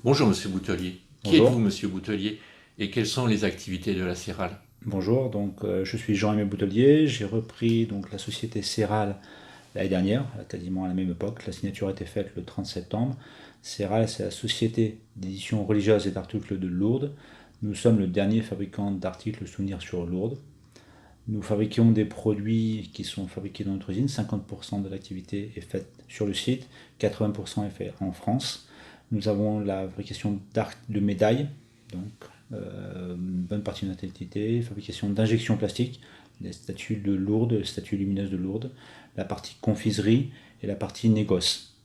Bonjour Monsieur Boutelier. Qui êtes-vous Bonjour. Monsieur Boutelier et quelles sont les activités de la Céral? Bonjour, je suis Jean-Aimé Boutelier, j'ai repris la société Céral l'année dernière, quasiment à la même époque. La signature a été faite le 30 septembre. Céral, c'est la société d'édition religieuse et d'articles de Lourdes. Nous sommes le dernier fabricant d'articles souvenirs sur Lourdes. Nous fabriquons des produits qui sont fabriqués dans notre usine. 50% de l'activité est faite sur le site, 80% est fait en France. Nous avons la fabrication de médailles, donc une bonne partie de notre activité, fabrication d'injections plastiques, les statues de Lourdes, les statues lumineuses de Lourdes, la partie confiserie et la partie négoce.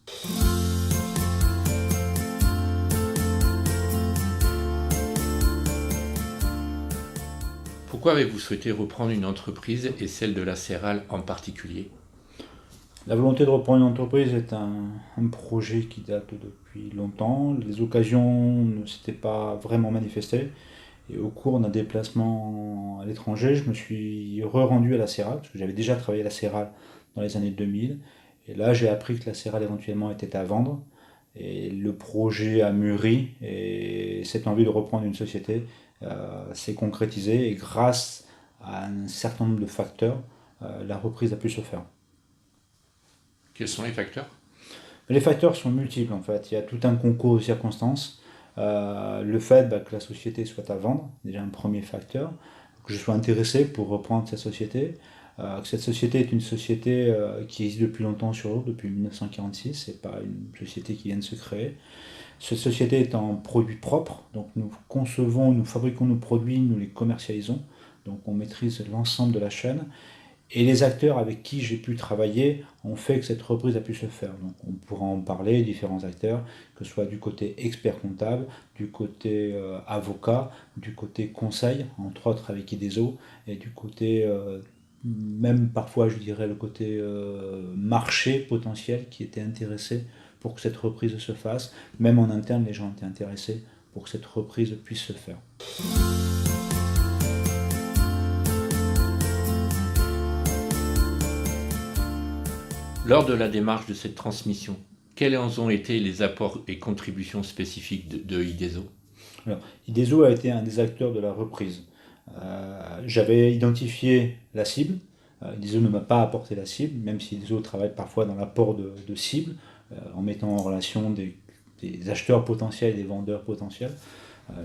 Pourquoi avez-vous souhaité reprendre une entreprise et celle de la Céral en particulier? La volonté de reprendre une entreprise est un projet qui date depuis longtemps. Les occasions ne s'étaient pas vraiment manifestées. Et au cours d'un déplacement à l'étranger, je me suis re-rendu à la Céral, parce que j'avais déjà travaillé à la Céral dans les années 2000. Et là, j'ai appris que la Céral éventuellement était à vendre. Et le projet a mûri et cette envie de reprendre une société s'est concrétisée. Et grâce à un certain nombre de facteurs, la reprise a pu se faire. Quels sont les facteurs? Les facteurs sont multiples en fait. Il y a tout un concours de circonstances. Le fait que la société soit à vendre, déjà un premier facteur, que je sois intéressé pour reprendre cette société, que cette société est une société qui existe depuis longtemps sur l'eau, depuis 1946, c'est pas une société qui vient de se créer. Cette société est en produits propres, donc nous concevons, nous fabriquons nos produits, nous les commercialisons, donc on maîtrise l'ensemble de la chaîne. Et les acteurs avec qui j'ai pu travailler ont fait que cette reprise a pu se faire. Donc on pourra en parler, différents acteurs, que ce soit du côté expert comptable, du côté avocat, du côté conseil, entre autres avec IDESO, et du côté, même parfois je dirais le côté marché potentiel qui était intéressé pour que cette reprise se fasse. Même en interne, les gens étaient intéressés pour que cette reprise puisse se faire. Lors de la démarche de cette transmission, quels ont été les apports et contributions spécifiques de IDESO? Alors, IDESO a été un des acteurs de la reprise. J'avais identifié la cible. IDESO ne m'a pas apporté la cible, même si IDESO travaille parfois dans l'apport de cibles, en mettant en relation des acheteurs potentiels et des vendeurs potentiels.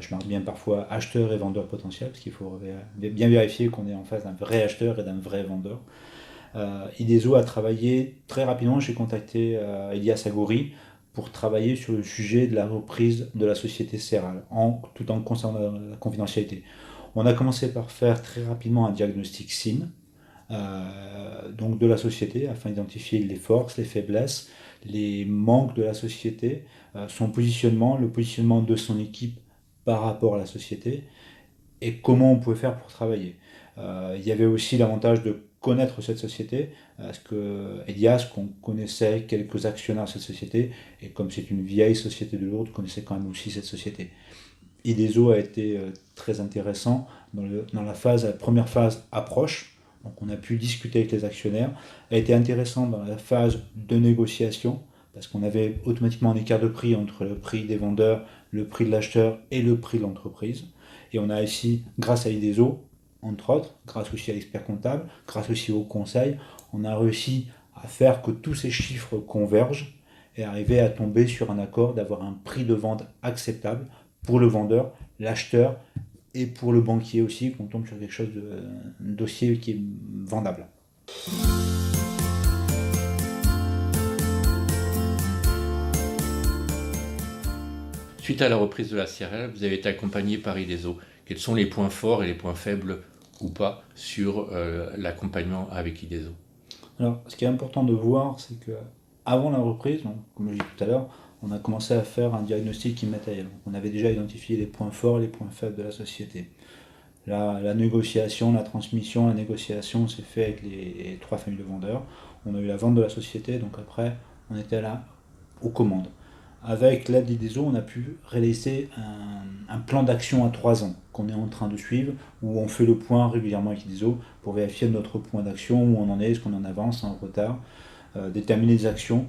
Je marque bien parfois acheteur et vendeur potentiel, parce qu'il faut bien vérifier qu'on est en face d'un vrai acheteur et d'un vrai vendeur. IDESO a travaillé très rapidement. J'ai contacté Elias Agori pour travailler sur le sujet de la reprise de la société Céral, tout en conservant la confidentialité. On a commencé par faire très rapidement un diagnostic SIM, donc de la société, afin d'identifier les forces, les faiblesses, les manques de la société, son positionnement, le positionnement de son équipe par rapport à la société, et comment on pouvait faire pour travailler. Il y avait aussi l'avantage de connaître cette société, parce que Elias, qu'on connaissait quelques actionnaires de cette société, et comme c'est une vieille société de Lourdes, connaissait quand même aussi cette société. IDESO a été très intéressant dans la première phase approche, donc on a pu discuter avec les actionnaires, a été intéressant dans la phase de négociation, parce qu'on avait automatiquement un écart de prix entre le prix des vendeurs, le prix de l'acheteur et le prix de l'entreprise. Et on a ici, grâce à IDESO, entre autres, grâce aussi à l'expert comptable, grâce aussi au conseil, on a réussi à faire que tous ces chiffres convergent et arriver à tomber sur un accord d'avoir un prix de vente acceptable pour le vendeur, l'acheteur et pour le banquier aussi, qu'on tombe sur quelque chose un dossier qui est vendable. Suite à la reprise de la Céral, vous avez été accompagné par IDESO. Quels sont les points forts et les points faibles ou pas sur l'accompagnement avec IDESO? Alors, ce qui est important de voir, c'est que avant la reprise, donc, comme je l'ai dit tout à l'heure, on a commencé à faire un diagnostic immatériel. On avait déjà identifié les points forts et les points faibles de la société. La négociation, la transmission, la négociation s'est fait avec les trois familles de vendeurs. On a eu la vente de la société, donc après, on était là aux commandes. Avec l'aide d'IDESO, on a pu réaliser un plan d'action à 3 ans qu'on est en train de suivre, où on fait le point régulièrement avec IDESO pour vérifier notre point d'action, où on en est, est-ce qu'on en avance, en retard, déterminer des actions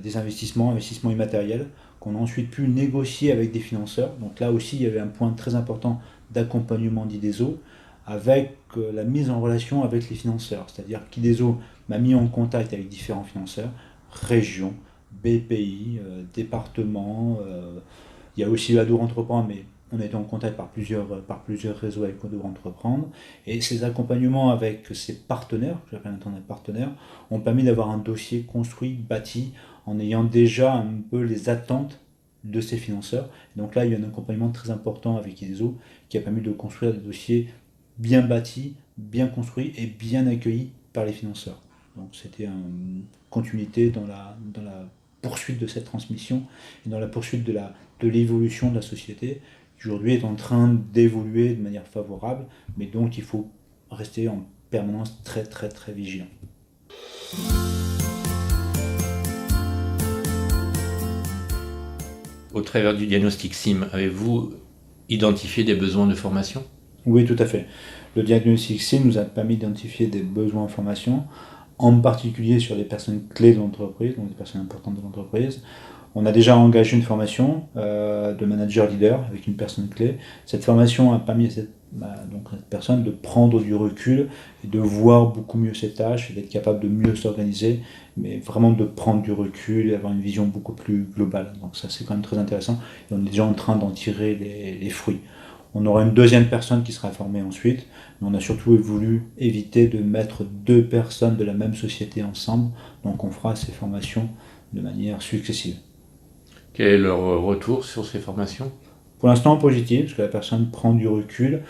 des investissements immatériels, qu'on a ensuite pu négocier avec des financeurs. Donc là aussi, il y avait un point très important d'accompagnement d'Ideso avec la mise en relation avec les financeurs. C'est-à-dire qu'Ideso m'a mis en contact avec différents financeurs, régions, BPI, départements. Il y a aussi Adour Entreprendre, mais on a été en contact par plusieurs réseaux avec Adour Entreprendre. Et ces accompagnements avec ces partenaires, que j'appelle maintenant des partenaires, ont permis d'avoir un dossier construit, bâti, en ayant déjà un peu les attentes de ces financeurs. Donc là, il y a un accompagnement très important avec Ideso qui a permis de construire des dossiers bien bâtis, bien construits et bien accueillis par les financeurs. Donc c'était une continuité dans la poursuite de cette transmission et dans la poursuite de l'évolution de la société qui aujourd'hui est en train d'évoluer de manière favorable, mais donc il faut rester en permanence très très très vigilant. Au travers du diagnostic SIM, avez-vous identifié des besoins de formation? Oui, tout à fait. Le diagnostic SIM nous a permis d'identifier des besoins en formation, en particulier sur les personnes clés de l'entreprise, donc des personnes importantes de l'entreprise. On a déjà engagé une formation de manager leader avec une personne clé. Cette formation a permis à cette personne de prendre du recul et de voir beaucoup mieux ses tâches et d'être capable de mieux s'organiser, mais vraiment de prendre du recul et avoir une vision beaucoup plus globale. Donc ça, c'est quand même très intéressant et on est déjà en train d'en tirer les fruits. On aura une deuxième personne qui sera formée ensuite, mais on a surtout voulu éviter de mettre deux personnes de la même société ensemble, donc on fera ces formations de manière successive. Quel est leur retour sur ces formations? Pour l'instant positif, parce que la personne prend du recul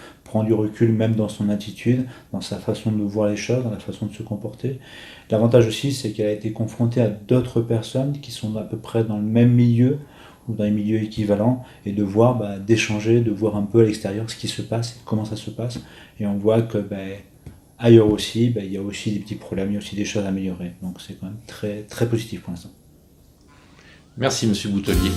même dans son attitude, dans sa façon de voir les choses, dans la façon de se comporter. L'avantage aussi, c'est qu'elle a été confrontée à d'autres personnes qui sont à peu près dans le même milieu, ou dans les milieux équivalents, et de voir, d'échanger, de voir un peu à l'extérieur ce qui se passe, comment ça se passe, et on voit que ailleurs aussi, il y a aussi des petits problèmes, il y a aussi des choses à améliorer. Donc c'est quand même très, très positif pour l'instant. Merci Monsieur Boutelier.